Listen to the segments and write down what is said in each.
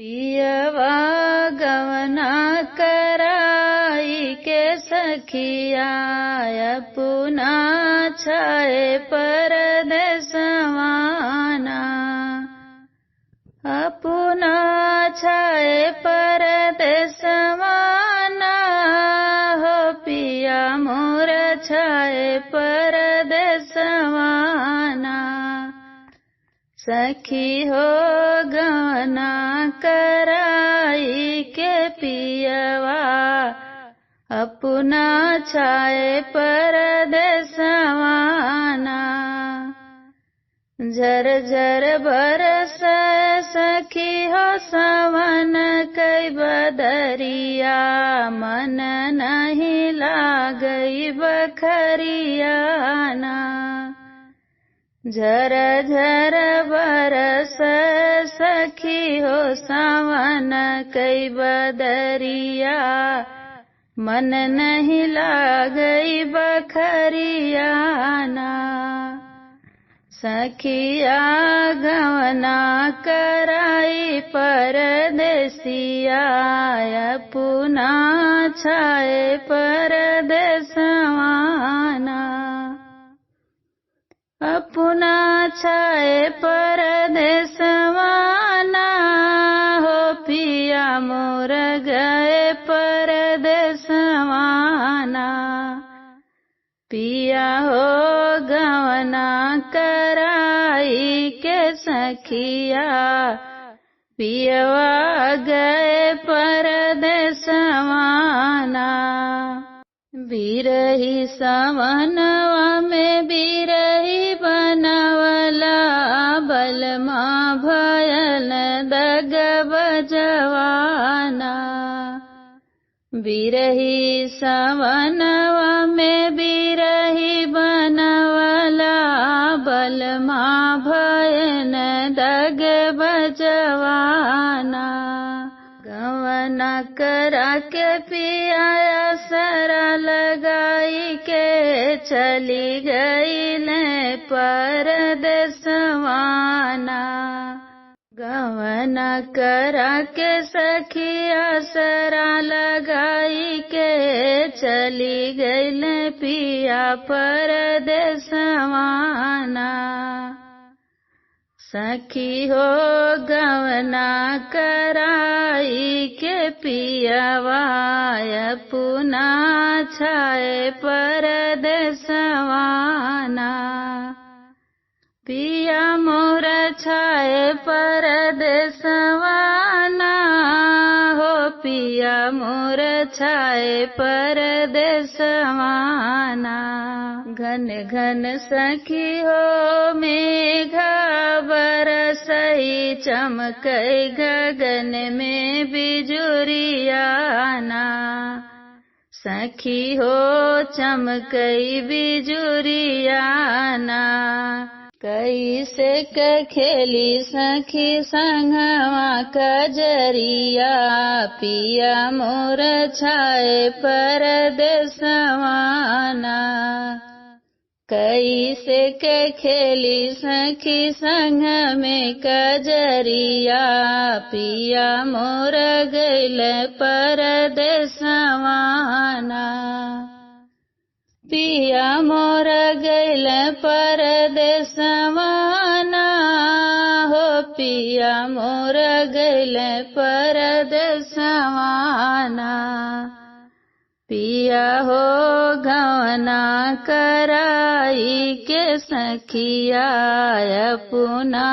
पियवा गवना कराई के सखिया पुना छाए परदेसवाना पुना छाए परदेसवाना हो पिया मोर छाए परदेसवाना सखी हो गवना कराई के पियवा अपना छाए परदेसवाना झर झर बरस सखी हो सावन कई बदरिया मन नहीं लागई बखरियाना झर झर बरस सखी हो सावन कई बदरिया मन नहीं लागई बखरियाना सखिया गवना कराई परदेसिया पुना छाए परदेसवाना अपना छाए परदेसवाना हो पिया मोर गए परदेसवाना पिया हो गवना कराई के सखिया पियवा गए परदेसवाना बिरही सावनवा में बिरही बनवला बलमा भयल दग बजवाना बिरही सावनवा में बिरही बनवला बलमा भयन दग बजवाना गवना करा के पिया सरा लगाई के चली गई ले परदेसवाना गवना करा के सखिया सरा लगाई के चली गई ले पिया परदेसवाना सखी हो गवना कराई के पियवा पुना छाए परदेसवाना पिया मोर छाए परदेसवाना हो पिया मोर छाए परदेसवाना घन घन सखी हो मेघा बरसई चमकई गगन में बिजुरियाना सखी हो चमकई बिजुरियाना कैसे खेली सखी संगवा कजरिया पिया मोर छाए परदेसवाना कैसे खेली सखी संग में कजरिया पिया मोर गइल परदेसवाना पिया मोर गइल परदेसवाना हो पिया मोर गइल परदेसवाना पिया हो गवना कराई के सखिया पुना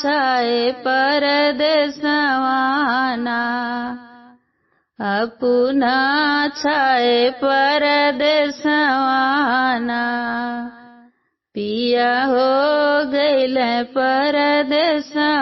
छाए परदेसवाना अपना छाए परदेसवाना पिया हो गइल परदेसवाना।